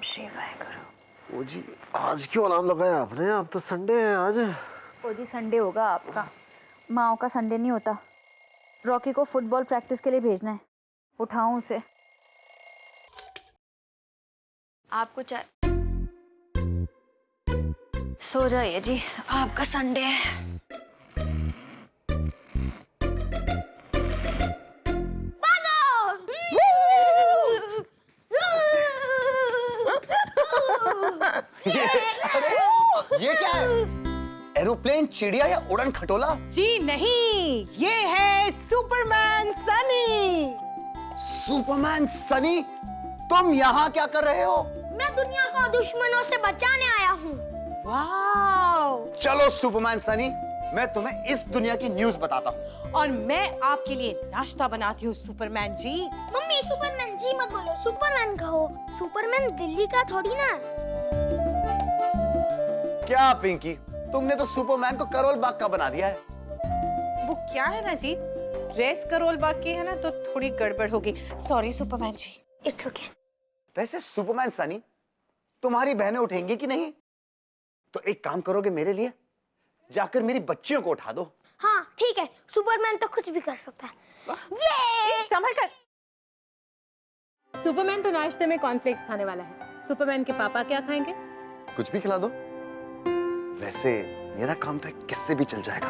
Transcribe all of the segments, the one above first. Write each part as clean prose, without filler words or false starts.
श्री वाहेगुरु। ओ जी, आज क्यों अलार्म लगाया आपने? अब तो संडे है आज। ओ जी, संडे होगा आपका, माओ का संडे नहीं होता। रॉकी को फुटबॉल प्रैक्टिस के लिए भेजना है, उठाऊं उसे? आपको चाहे सो जाइए जी, आपका संडे है। ये क्या है? एरोप्लेन, चिड़िया या उड़न खटोला? जी नहीं, ये है सुपरमैन सनी। सुपरमैन सनी, तुम यहाँ क्या कर रहे हो? मैं दुनिया को दुश्मनों से बचाने आया हूँ। वाओ! चलो सुपरमैन सनी, मैं तुम्हें इस दुनिया की न्यूज़ बताता हूँ। और मैं आपके लिए नाश्ता बनाती हूँ सुपरमैन जी। मम्मी सुपरमैन जी मत बोलो, सुपरमैन कहो। सुपरमैन दिल्ली का थोड़ी ना। क्या पिंकी, तुमने तो सुपरमैन को करोल बाग का बना दिया है। वो क्या है ना जी, ड्रेस करोल बाग की है ना, तो थोड़ी गड़बड़ होगी। Sorry Superman ji. It's okay. वैसे सुपरमैन सनी, तुम्हारी बहनें उठेंगी कि नहीं? तो एक काम करोगे मेरे लिए, जाकर मेरी बच्चियों को उठा दो। हाँ ठीक है, सुपरमैन तो कुछ भी कर सकता है। ये संभल कर। सुपरमैन तो नाश्ते में कॉर्नफ्लेक्स खाने वाला है। सुपरमैन के पापा क्या खाएंगे? कुछ भी खिला दो। वैसे मेरा काम तो किससे भी चल जाएगा।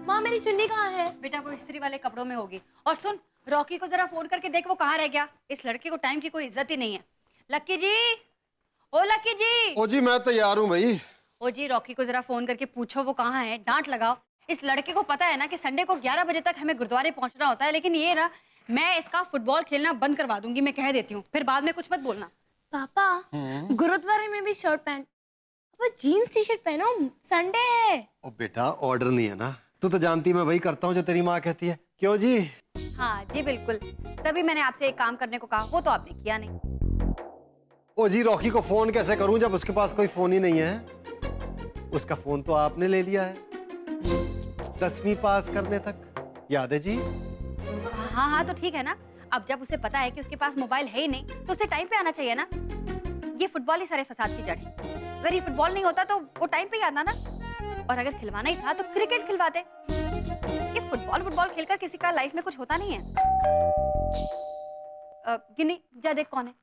माँ, मेरी चुन्नी कहाँ है? बेटा वो इस्त्री वाले कपड़ों में होगी। और सुन, रॉकी को जरा फोन करके देख वो कहाँ रह गया। इस लड़के को टाइम की कोई इज्जत ही नहीं है। लक्की जी, ओ लक्की जी। ओ जी, मैं तैयार हूँ भाई। ओ जी, रॉकी को जरा फोन करके पूछो वो कहाँ है, डांट लगाओ। इस लड़के को पता है ना कि संडे को 11 बजे तक हमें गुरुद्वारे पहुंचना होता है, लेकिन ये ना, मैं इसका फुटबॉल खेलना बंद करवा दूंगी, मैं कह देती हूँ, फिर बाद में कुछ मत बोलना। पापा, गुरुद्वारे में भी शर्ट पैंट, अब जीन्स टी शर्ट पहनो, संडे है। ओ बेटा, ऑर्डर नहीं है ना, तू तो जानती मैं वही करता हूँ जो तेरी माँ कहती है। क्यों जी? हाँ जी बिल्कुल, तभी मैंने आपसे एक काम करने को कहा, वो तो आपने किया नहीं। ओ जी, रॉकी को फोन कैसे करूं जब उसके पास कोई फोन ही नहीं है? उसका फोन तो आपने ले लिया है 10वीं पास करने तक, याद है जी? हाँ हाँ, तो ठीक है ना। अब जब उसे पता है कि उसके पास मोबाइल है ही नहीं, तो उसे टाइम पे आना चाहिए ना। ये फुटबॉल ही सारे फसाद की जड़ है। अगर ये फुटबॉल नहीं होता तो वो टाइम पे ही आता ना। और अगर खिलवाना ही था तो क्रिकेट खिलवाते। ये फुटबॉल खेलकर किसी का लाइफ में कुछ होता नहीं है। गिनी, जा देख कौन है।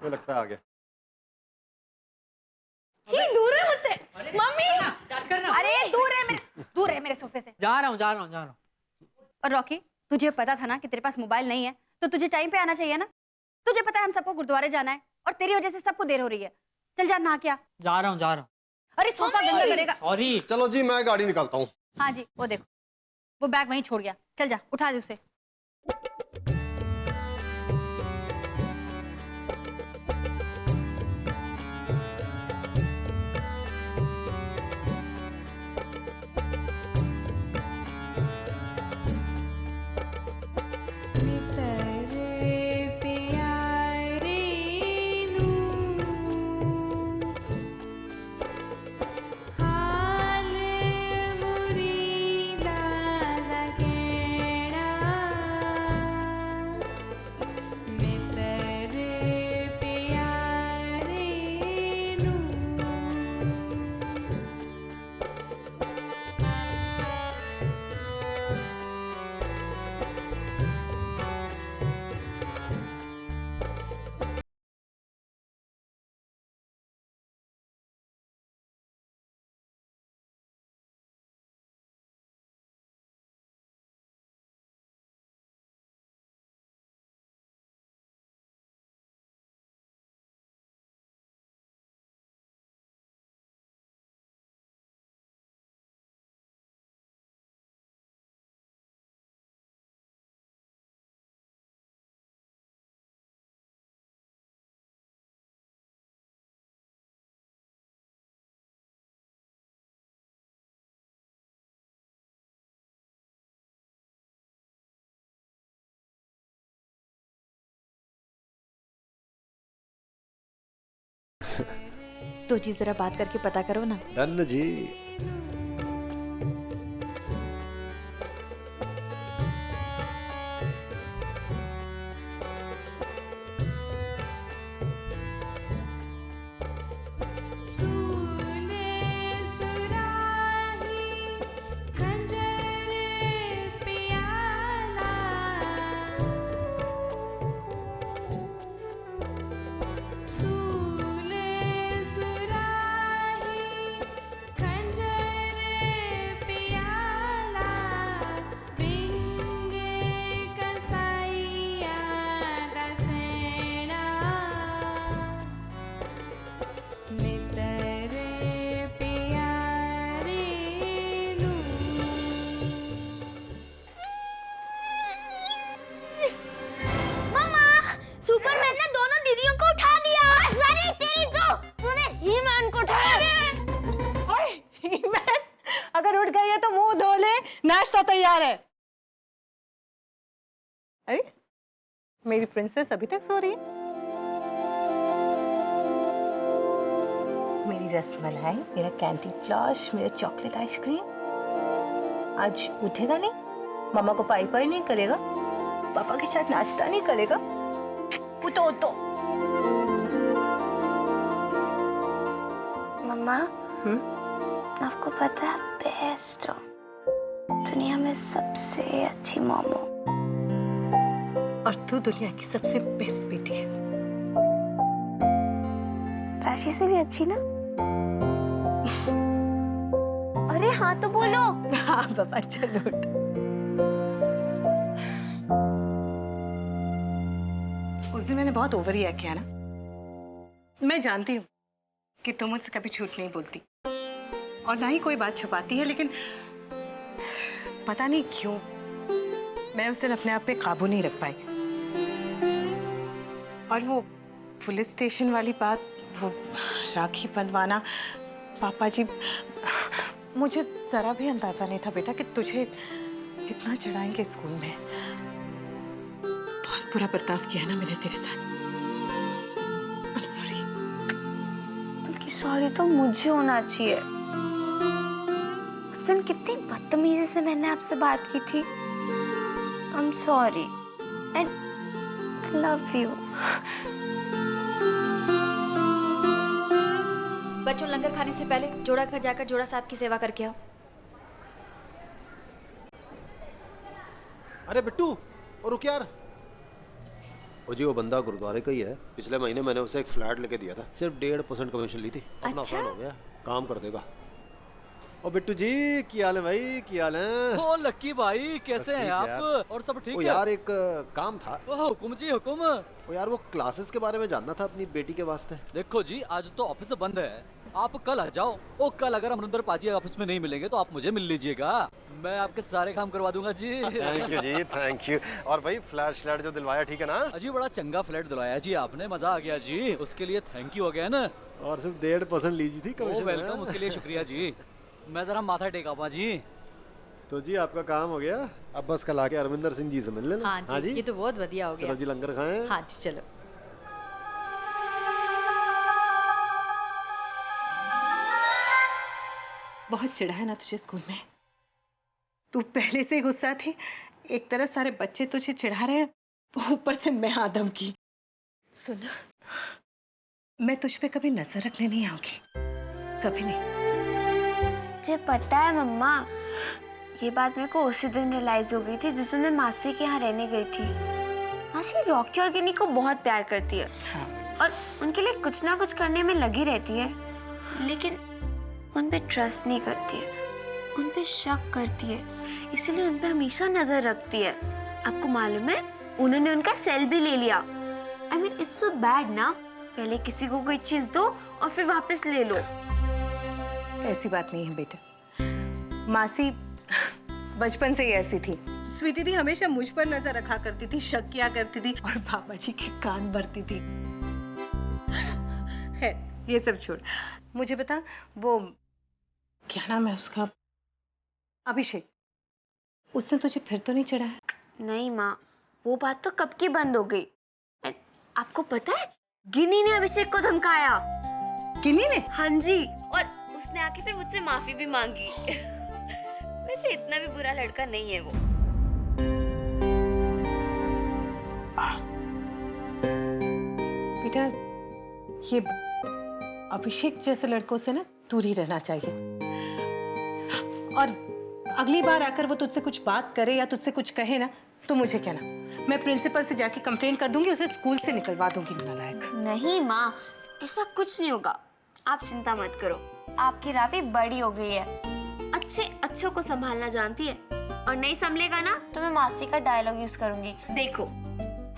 मुझे लगता है आ गया। दूर है मुझसे। मम्मी, अरे दूर है मेरे सोफे से। जा रहा हूँ। और रॉकी, तुझे पता था ना कि तेरे पास मोबाइल नहीं है, तो तुझे टाइम पे आना चाहिए ना। तुझे पता है हम सबको गुरुद्वारे जाना है, और तेरी वजह से सबको देर हो रही है। चल जा, नहा क्या। जा रहा हूँ। अरे सोफा गंदा करेगा। सॉरी। चलो जी, मैं गाड़ी निकालता हूँ। हाँ जी, वो देखो, वो बैग वहीं छोड़ गया। चल जा, उठा दे उसे। तो जी जरा बात करके पता करो ना। डन जी। सोना तैयार है। अरे मेरी प्रिंसेस अभी तक सो रही है। मेरी रसमलाई, मेरा कैंडी फ्लॉश, मेरा चॉकलेट आइसक्रीम आज उठेगा नहीं, मामा को पाई पाई नहीं करेगा, पापा के साथ नाश्ता नहीं करेगा। उठो उठो। मम्मा, आपको पता है बेस्ट हो, दुनिया में सबसे अच्छी मॉम हो। और तू दुनिया की सबसे बेस्ट बेटी है। राशि से भी अच्छी ना? अरे हाँ तो बोलो। हाँ पापा चलो उठो। उस दिन मैंने बहुत ओवर रिएक्ट किया ना। मैं जानती हूँ कि तुम मुझसे कभी झूठ नहीं बोलती और ना ही कोई बात छुपाती है, लेकिन पता नहीं क्यों मैं उस दिन अपने आप पे काबू नहीं रख पाई। और वो पुलिस स्टेशन वाली बात, वो राखी बंधवाना, पापा जी, मुझे जरा भी अंदाजा नहीं था बेटा कि तुझे कितना चढ़ाएंगे स्कूल में। बहुत बुरा बर्ताव किया ना मैंने तेरे साथ। I'm sorry। बल्कि सॉरी तो मुझे होना चाहिए। उस दिन कितनी बदतमीजी से मैंने आपसे बात की थी। I'm sorry and I love you। बच्चों, लंगर खाने से पहले जोड़ा घर जाकर जोड़ा साहब की सेवा करके आओ। अरे बिट्टू, और रुक यार। ओ जी, वो बंदा गुरुद्वारे का ही है। पिछले महीने मैंने उसे एक फ्लैट लेके दिया था, सिर्फ 1.5% कमीशन ली थी। अपना अच्छा? फंड हो गया, काम कर देगा। ओ बिट्टू जी, क्या हाल है भाई, क्या हाल है? ओ लक्की भाई, कैसे बस हैं ठीक आप? है यार। और सब ठीक ओ है? यार, एक काम था। ओह हुकुम जी हुकुम। ओ यार, वो क्लासेस के बारे में जानना था अपनी बेटी के वास्ते। देखो जी, आज तो ऑफिस बंद है, आप कल आ जाओ। ओ कल अगर अमरिंदर पाजी ऑफिस में नहीं मिलेंगे तो आप मुझे मिल लीजिएगा, मैं आपके सारे काम करवा दूंगा जी। थैंक यू जी, थैंक यू। और भाई फ्लैट जो दिलवाया, ठीक है ना? अजी बड़ा चंगा फ्लैट दिलवाया जी आपने, मजा आ गया जी, उसके लिए थैंक यू अगेन। और सिर्फ 1.5% लीजिए थी ओ कमीशन। वेलकम, उसके लिए शुक्रिया जी। मैं जरा माथा टेका पा जी। तो जी आपका काम हो गया, अब बस कल आके अरविंदर सिंह जी से मिल लेना। हाँ जी, ये तो बहुत बढ़िया हो चलो गया। जी, लंगर खाएं। हाँ जी चलो। बहुत चिढ़ा है ना तुझे स्कूल में। तू पहले से ही गुस्सा थी, एक तरफ सारे बच्चे तुझे चिढ़ा रहे हैं, ऊपर से मैं आदम की। सुन, मैं तुझ पे कभी नजर रखने नहीं आऊंगी, कभी नहीं। मुझे पता है मम्मा, ये बात मेरे को उसी दिन रियलाइज हो गई थी जिस दिन मैं मासी के यहाँ रहने गई थी। मासी रॉकी और गिनी को बहुत प्यार करती है। हाँ। और उनके लिए कुछ ना कुछ करने में लगी रहती है, लेकिन उन पे ट्रस्ट नहीं करती है, उन पे शक करती है, इसलिए उन पे हमेशा नजर रखती है। आपको मालूम है, उन्होंने उनका सेल भी ले लिया। I mean, it's so bad ना, पहले किसी को कोई चीज दो और फिर वापस ले लो। ऐसी बात नहीं है बेटा, मासी बचपन से ही ऐसी थी। स्वीटी दी हमेशा मुझ पर नजर रखा करती थी, शक किया करती थी और पापा जी के कान भरती थी। है, ये सब छोड़, मुझे बता, वो क्या नाम है उसका, अभिषेक, उसने तुझे फिर तो नहीं चढ़ाया? नहीं माँ, वो बात तो कब की बंद हो गई। And आपको पता है, गिनी ने अभिषेक को धमकाया। गिनी ने? हाँ जी, और उसने आके फिर मुझसे माफी भी मांगी। वैसे इतना भी बुरा लड़का नहीं है वो। बेटा, ये अभिषेक जैसे लड़कों से ना दूर ही रहना चाहिए। और अगली बार आकर वो तुझसे कुछ बात करे या तुझसे कुछ कहे ना, तो मुझे कहना, मैं प्रिंसिपल से जाके कंप्लेंट कर दूंगी, उसे स्कूल से निकलवा दूंगी। नालायक। नहीं माँ, ऐसा कुछ नहीं होगा, आप चिंता मत करो। आपकी राफी बड़ी हो गई है, अच्छों को संभालना जानती है, और नहीं संभलेगा ना तो मैं मासी का डायलॉग यूज करूंगी। देखो,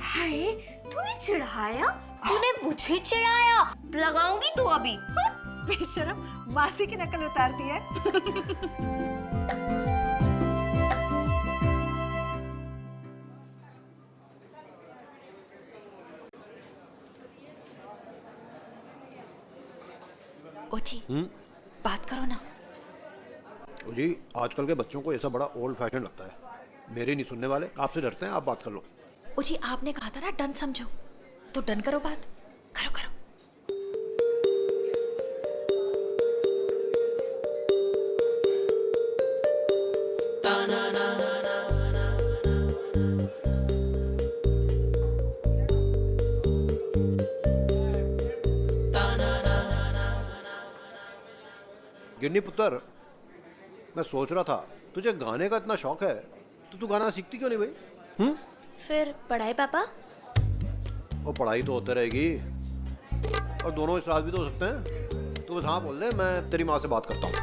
हाय तूने चिढ़ाया, तूने मुझे चिढ़ाया, लगाऊंगी तू अभी। बेशरम, मासी की नकल उतारती है। ओची, बात करो ना। जी आजकल के बच्चों को ये सब बड़ा ओल्ड फैशन लगता है। मेरे नहीं सुनने वाले, आपसे डरते हैं, आप बात कर लो। ओ जी आपने कहा था ना डन समझो, तो डन करो, बात करो करो। गिन्नी पुत्र, मैं सोच रहा था तुझे गाने का इतना शौक है तो तू गाना सीखती क्यों नहीं भाई? फिर पढ़ाई पापा? वो पढ़ाई तो होते रहेगी और दोनों इस रात भी तो हो सकते हैं। तू बस हाँ बोल दे, मैं तेरी माँ से बात करता हूँ।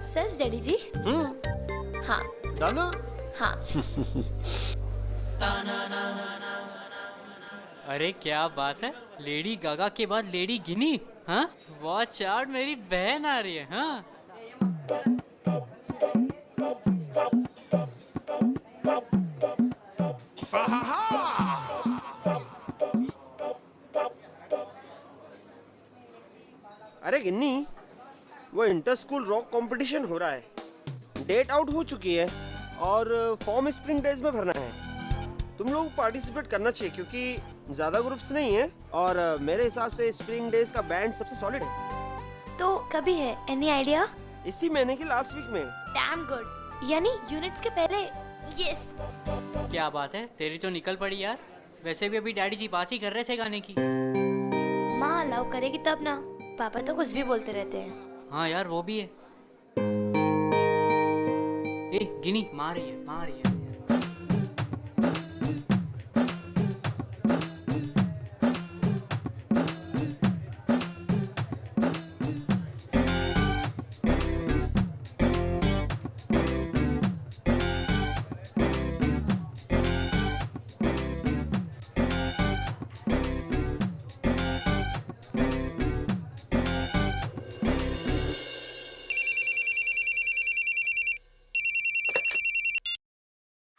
सच डैडी जी? हाँ। डन? हाँ। अरे क्या बात है, लेडी गागा के बाद लेडी गिनी। हाँ वॉच आउट, मेरी बहन आ रही है। हाँ अरे गिन्नी, वो इंटर स्कूल रॉक कंपटीशन हो रहा है, डेट आउट हो चुकी है और फॉर्म स्प्रिंग डेज में भरना है। तुम लोग पार्टिसिपेट करना चाहिए क्योंकि ज्यादा ग्रुप्स नहीं है और मेरे हिसाब से स्प्रिंग डेज का बैंड सबसे सॉलिड है। तो कभी है, एनी आइडिया? इसी महीने के लास्ट वीक में। डैम गुड, यानी यूनिट्स के पहले। यस। क्या बात है, तेरी तो निकल पड़ी यार। वैसे भी अभी डैडी जी बात ही कर रहे थे गाने की। माँ अलाउ करेगी तब ना, पापा तो कुछ भी बोलते रहते हैं। हाँ यार वो भी है। ए गिनी, माँ रही है, माँ रही है।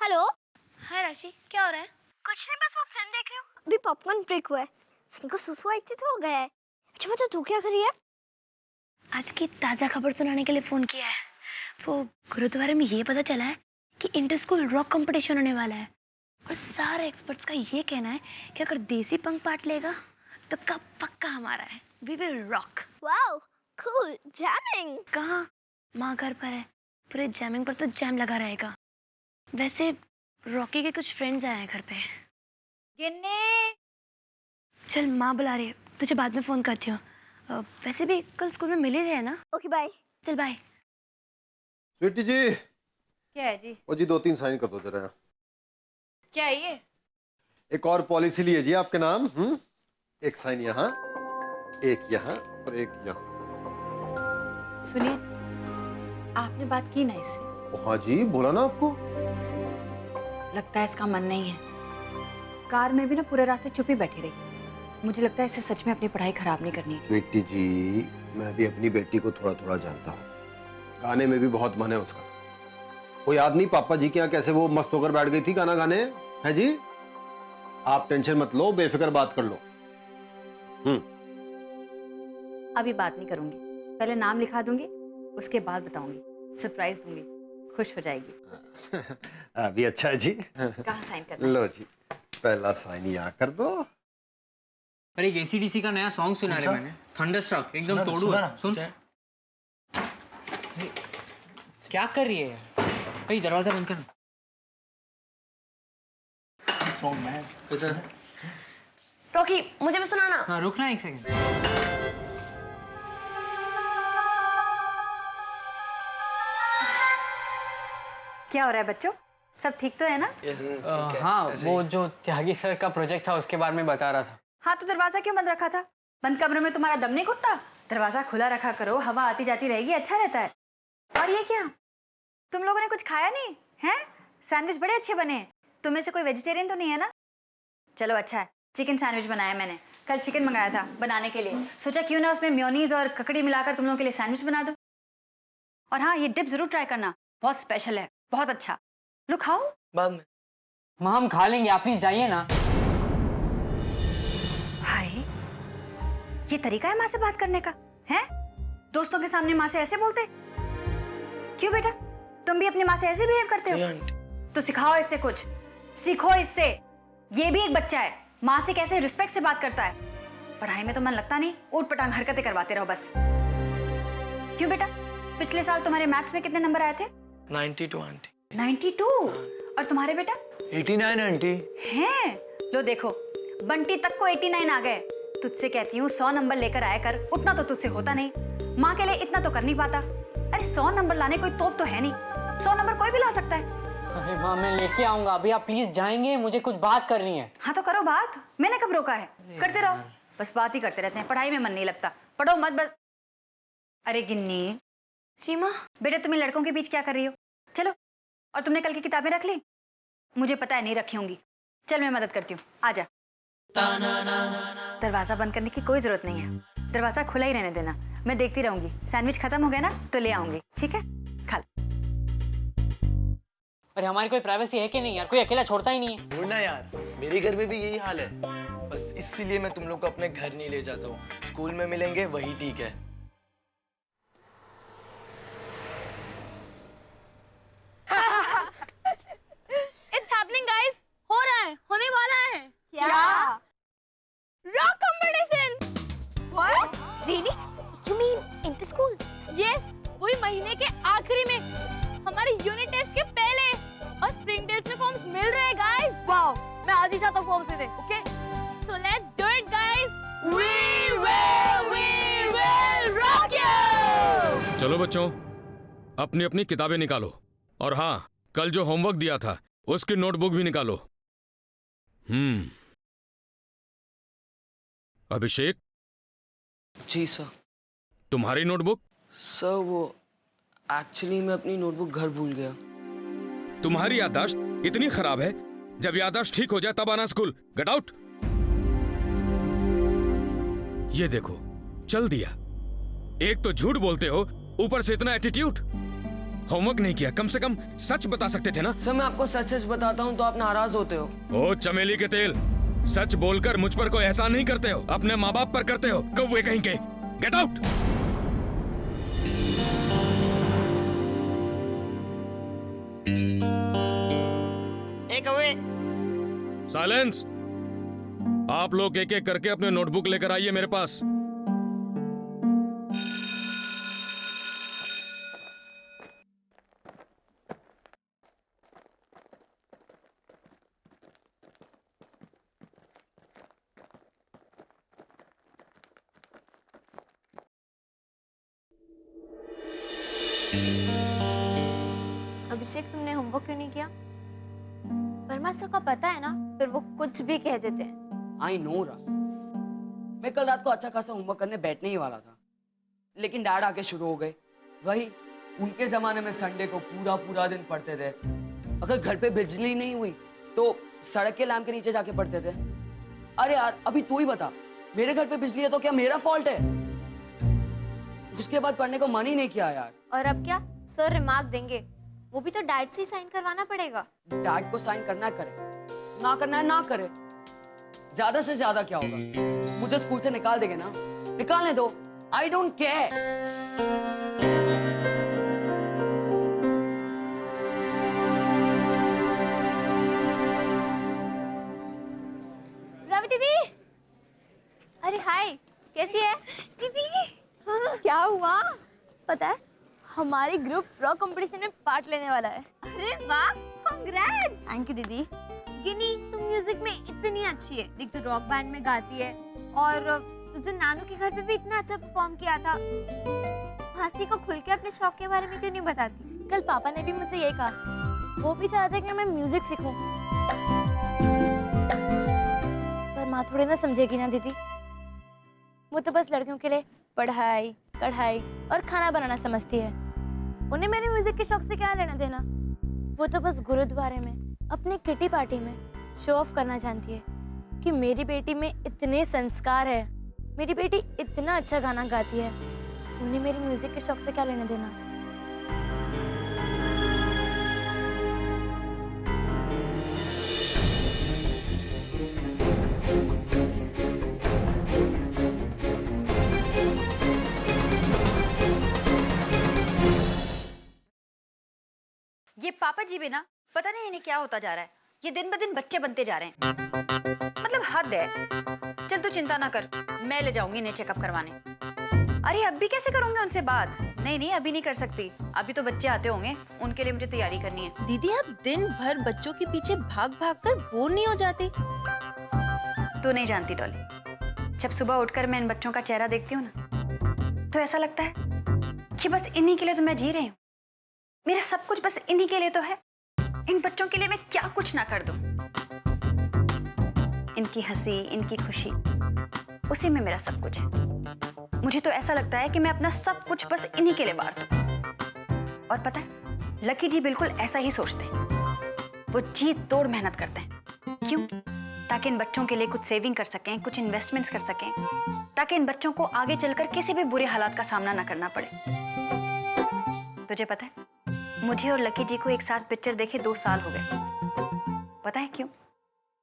हेलो। हाय राशि, क्या हो रहा है? कुछ नहीं, बस वो फिल्म देख रही हूँ। अभी पॉपकॉर्न ब्रेक हुआ है, इनको सुसु आई थी तो हो गया है। अच्छा बता, तू क्या करी है? आज की ताज़ा खबर सुनाने के लिए फ़ोन किया है। वो गुरुद्वारे में ये पता चला है कि इंटर स्कूल रॉक कंपटीशन होने वाला है और सारे एक्सपर्ट्स का ये कहना है कि अगर देसी पंख पार्ट लेगा तो पक्का हमारा है। We will rock. Wow cool. Jamming कहाँ? माँ घर पर है, पूरे जैमिंग पर तो जैम लगा रहेगा। वैसे रॉकी के कुछ फ्रेंड्स आए हैं घर पे। गिन्नी, चल माँ बुला रही है, तुझे बाद में फोन करती हूँ। वैसे भी कल स्कूल में मिल ही रहे हैं ना। Okay bye. चल बाय। स्वीटी जी। क्या है जी? ओ जी 2-3 साइन कर दो जरा। क्या है ये? एक और पॉलिसी लिए जी आपके नाम। एक साइन यहाँ, एक यहाँ और एक यहाँ। सुनिए, आपने बात की ना इससे? हाँ जी, बोला ना आपको। लगता है इसका मन नहीं है। कार में भी ना पूरे रास्ते चुप ही बैठी रही। मुझे लगता है इसे सच में अपनी पढ़ाई खराब नहीं करनी है। स्वीटी जी, मैं भी अपनी बेटी को थोड़ा थोड़ा जानता हूँ। गाने में भी बहुत मन है उसका। वो याद नहीं पापा जी के यहाँ कैसे वो मस्त होकर बैठ गई थी गाना गाने, है जी? आप टेंशन मत लो, बेफिक्र बात कर लो। अभी बात नहीं करूंगी, पहले नाम लिखा दूंगी, उसके बाद बताऊंगी, सरप्राइज दूंगी, खुश हो जाएगी। अभी अच्छा है जी। कहाँ साइन करना है? लो जी, पहला साइन यहाँ कर दो। अरे AC/DC का नया सॉन्ग सुना रहे मैंने, थंडरस्ट्रक, एकदम तोड़ू है। सुन। क्या कर रही है भाई? दरवाजा बंद कर। रॉकी, मुझे भी सुनाना। हाँ रुकना एक सेकंड। क्या हो रहा है बच्चों, सब ठीक तो है ना? हाँ वो जो त्यागी सर का प्रोजेक्ट था उसके बारे में बता रहा था। हाँ तो दरवाजा क्यों बंद रखा था? बंद कमरे में तुम्हारा दम नहीं घुटता? दरवाजा खुला रखा करो, हवा आती जाती रहेगी, अच्छा रहता है। और ये क्या, तुम लोगों ने कुछ खाया नहीं है? सैंडविच बड़े अच्छे बने हैं। तुम में से कोई वेजिटेरियन तो नहीं है ना? चलो अच्छा है, चिकन सैंडविच बनाया मैंने। कल चिकन मंगाया था बनाने के लिए, सोचा क्यों ना उसमें मेयोनीज और ककड़ी मिलाकर तुम लोगों के लिए सैंडविच बना दो। और हाँ, ये डिप जरूर ट्राई करना, बहुत स्पेशल है, बहुत अच्छा। लो खाओ। बाद में माँ हम खा लेंगे, आप प्लीज जाइए ना। हाय, ये तरीका है माँ से बात करने का? है दोस्तों के सामने माँ से ऐसे बोलते? क्यों बेटा, तुम भी अपनी माँ से ऐसे बिहेव करते हो? तो सिखाओ इससे कुछ, सीखो इससे। ये भी एक बच्चा है, माँ से कैसे रिस्पेक्ट से बात करता है। पढ़ाई में तो मन लगता नहीं, ऊट पटांग हरकतें करवाते रहो बस। क्यों बेटा, पिछले साल तुम्हारे मैथ्स में कितने नंबर आए थे? 92 आंटी। 92? और तुम्हारे बेटा? 89 आंटी। हैं? लो देखो, बंटी तक को 89 आ गए। तुझसे कहती हूँ 100 नंबर लेकर आया कर, उतना तो तुझसे होता नहीं। माँ के लिए इतना तो कर नहीं पाता। अरे 100 नंबर लाने कोई तोप तो है नहीं, 100 नंबर कोई भी ला सकता है। अरे माँ मैं लेके आऊंगा, अभी आप प्लीज जाएंगे, मुझे कुछ बात करनी है। हाँ तो करो बात, मैंने कब रोका है? करते रहो, बस बात ही करते रहते हैं, पढ़ाई में मन नहीं लगता। पढ़ो मत बस। अरे गिन्नी। सीमा बेटा तुम इन लड़कों के बीच क्या कर रही हो? चलो। और तुमने कल की किताबें रख ली? मुझे पता है नहीं रखी होंगी। चल मैं मदद करती हूँ, आजा। दरवाजा बंद करने की कोई जरूरत नहीं है, दरवाजा खुला ही रहने देना। मैं देखती रहूंगी, सैंडविच खत्म हो गया ना तो ले आऊंगी, ठीक है? खा लो। अरे हमारी कोई प्राइवेसी है कि नहीं यार, कोई अकेला छोड़ता ही नहीं है। ढूंढना यार, मेरे घर में भी यही हाल है। बस इसीलिए मैं तुम लोग को अपने घर नहीं ले जाता हूँ। स्कूल में मिलेंगे वही ठीक है। इट्स हैपनिंग गाइस, हो रहा है, होने वाला है। क्या? Rock competition. What? Really? You mean inter-school? Yes, वही महीने के आखिरी में, हमारे यूनिट टेस्ट के पहले। और स्प्रिंग डेल्स में फॉर्म्स मिल रहे हैं गाइस। वाओ, मैं आज ही चाहता हूँ फॉर्म्स लेने, okay? So let's do it guys. We will rock you! चलो बच्चों, अपनी अपनी किताबें निकालो। और हाँ, कल जो होमवर्क दिया था उसकी नोटबुक भी निकालो। अभिषेक। जी सर। तुम्हारी नोटबुक? सर वो एक्चुअली मैं अपनी नोटबुक घर भूल गया। तुम्हारी याददाश्त इतनी खराब है, जब याददाश्त ठीक हो जाए तब आना स्कूल। Get out. ये देखो, चल दिया। एक तो झूठ बोलते हो, ऊपर से इतना एटीट्यूड। होमवर्क नहीं किया, कम से कम सच बता सकते थे ना। सर मैं आपको सच सच बताता हूँ तो आप नाराज होते हो। ओ चमेली के तेल, सच बोलकर मुझ पर कोई एहसान नहीं करते हो, अपने माँ बाप पर करते हो। कौवे कहीं के। Get out. साइलेंस। आप लोग एक एक करके अपने नोटबुक लेकर आइए मेरे पास। अभिषेक तुमने होमवर्क क्यों नहीं किया? वर्मा सर को पता है ना, फिर वो कुछ भी कह देते हैं। आई नो राज, मैं कल रात को अच्छा खासा होमवर्क करने बैठने ही वाला था, लेकिन डैड आके शुरू हो गए। वही उनके जमाने में संडे को पूरा पूरा दिन पढ़ते थे। अगर घर पे बिजली नहीं हुई तो सड़क के लैंप के नीचे जाके पढ़ते थे। अरे यार अभी तू ही बता, मेरे घर पे बिजली है तो क्या मेरा फॉल्ट है? उसके बाद पढ़ने को मन ही नहीं किया यार। और अब क्या, सर रिमार्क देंगे, वो भी तो डैड से ही साइन करवाना पड़ेगा। डैड को साइन करना है करे, ना करना है ना करे। ज्यादा से ज्यादा क्या होगा, मुझे स्कूल से निकाल देंगे ना, निकालने दो। I don't care. रवि दीदी। अरे हाय, कैसी है दीदी? क्या हुआ? पता है हमारी ग्रुप रॉक कंपटीशन में पार्ट लेने वाला है। अरे वाह, कांग्रेट्स। थैंक यू दीदी। गिनी तुम म्यूजिक में इतनी अच्छी है, देख तो रॉक बैंड में गाती है, और उस दिन नानू के घर पे भी इतना अच्छा परफॉर्म किया था। हासी को खुल के अपने शौक के बारे में क्यों नहीं बताती? कल पापा ने भी मुझसे यही कहा, वो भी चाहते हैं कि मैं म्यूजिक सीखूं। पर माँ थोड़ी ना समझेगी ना दीदी, वो तो बस लड़कियों के लिए पढ़ाई, कढ़ाई और खाना बनाना समझती है। उन्हें मेरे म्यूजिक के शौक से क्या लेना देना। वो तो बस गुरुद्वारे में अपनी किटी पार्टी में शो ऑफ करना जानती है कि मेरी बेटी में इतने संस्कार है, मेरी बेटी इतना अच्छा गाना गाती है। उन्हें मेरे म्यूजिक के शौक से क्या लेना देना। ये पापा जी भी ना, पता नहीं इन्हें क्या होता जा रहा है, ये दिन ब दिन बच्चे बनते जा रहे हैं। मतलब हद है। चल तू चिंता ना कर, मैं ले जाऊंगी इन्हें चेकअप करवाने। अरे अब भी कैसे करूंगी उनसे बात? नहीं नहीं अभी नहीं कर सकती, अभी तो बच्चे आते होंगे, उनके लिए मुझे तैयारी करनी है। दीदी आप दिन भर बच्चों के पीछे भाग भाग कर बोर नहीं हो जाती? तू नहीं जानती डॉली, जब सुबह उठकर मैं इन बच्चों का चेहरा देखती हूँ ना, तो ऐसा लगता है कि बस इन्हीं के लिए तो मैं जी रही हूँ। मेरा सब कुछ बस इन्हीं के लिए तो है। इन बच्चों के लिए मैं क्या कुछ ना कर दूं। इनकी हंसी, इनकी खुशी, उसी में मेरा सब कुछ है। मुझे तो ऐसा लगता है कि मैं अपना सब कुछ बस इन्हीं के लिए बांट दूं। और पता है, लकी जी बिल्कुल ऐसा ही सोचते हैं। वो जी तोड़ मेहनत करते हैं। क्यों? ताकि इन बच्चों के लिए कुछ सेविंग कर सकें, कुछ इन्वेस्टमेंट्स कर सकें, ताकि इन बच्चों को आगे चलकर किसी भी बुरे हालात का सामना ना करना पड़े। तुझे पता है, मुझे और लकी जी को एक साथ पिक्चर देखे 2 साल हो गए। पता है क्यों?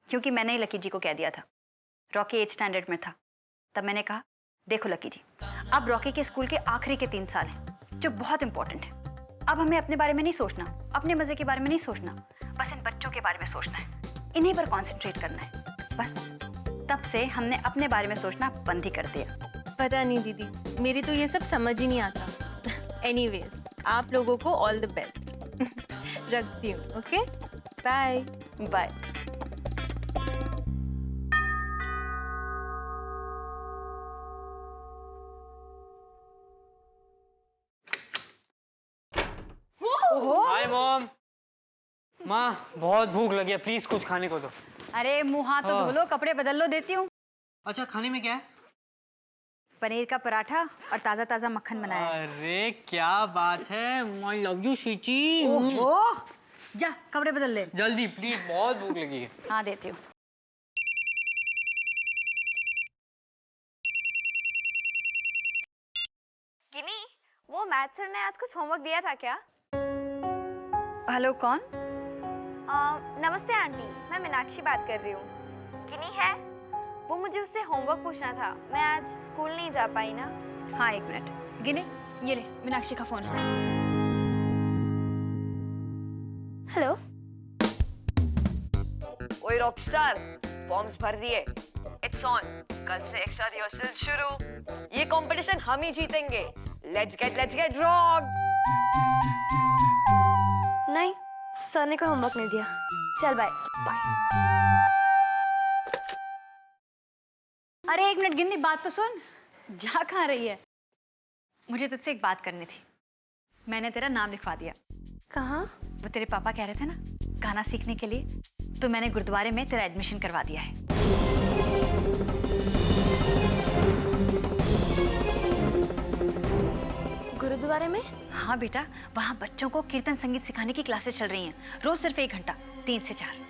क्योंकि मैंने ही लकी जी को कह दिया था, रॉकी 8th स्टैंडर्ड में था, तब मैंने कहा, देखो लकी जी, अब रॉकी के स्कूल के आखिरी के 3 साल हैं, जो बहुत इंपॉर्टेंट है। अब हमें अपने बारे में नहीं सोचना, अपने मजे के बारे में नहीं सोचना, बस इन बच्चों के बारे में सोचना है, इन्हीं पर कॉन्सेंट्रेट करना है बस। तब से हमने अपने बारे में सोचना बंद ही कर दिया। पता नहीं दीदी, मेरी तो ये सब समझ ही नहीं आता। एनीवेज, आप लोगों को ऑल द बेस्ट। रखती हूँ, okay? Bye bye. Hi mom. माँ बहुत भूख लगी है, प्लीज कुछ खाने को दो। अरे मुंह हाथ तो धो लो, कपड़े बदल लो, देती हूँ। अच्छा खाने में क्या है? पनीर का पराठा और ताजा ताजा मक्खन बनाया है। अरे क्या बात है, आई लव यू स्वीटी। ओहो, जा कपड़े बदल ले जल्दी प्लीज, बहुत भूख लगी है। हाँ देती हूँ। गिनी, वो मैथ सर ने आज कुछ होमवर्क दिया था क्या? हेलो कौन? नमस्ते आंटी, मैं मीनाक्षी बात कर रही हूँ। गिनी है? वो मुझे उससे होमवर्क पूछना था, मैं आज स्कूल नहीं जा पाई ना। हाँ 1 मिनट। गिने, ये ले मीनाक्षी का फोन है। हेलो। ओए रॉकस्टार, फॉर्म्स भर दिए, इट्स ऑन। कल से एक्स्ट्रा रिहर्सल शुरू, ये कंपटीशन हम ही जीतेंगे। Let's get rock. नहीं, सर ने कोई होमवर्क नहीं दिया। चल बाय बाय। अरे 1 मिनट गिन्नी, बात तो सुन। जा कहाँ रही है? मुझे तुझसे एक बात करनी थी। मैंने तेरा नाम लिखवा दिया। कहाँ? वो तेरे पापा कह रहे थे ना गाना सीखने के लिए, तो मैंने गुरुद्वारे में तेरा एडमिशन करवा दिया है। गुरुद्वारे में? हाँ बेटा, वहाँ बच्चों को कीर्तन संगीत सिखाने की क्लासेस चल रही हैं, रोज सिर्फ 1 घंटा, 3 से 4।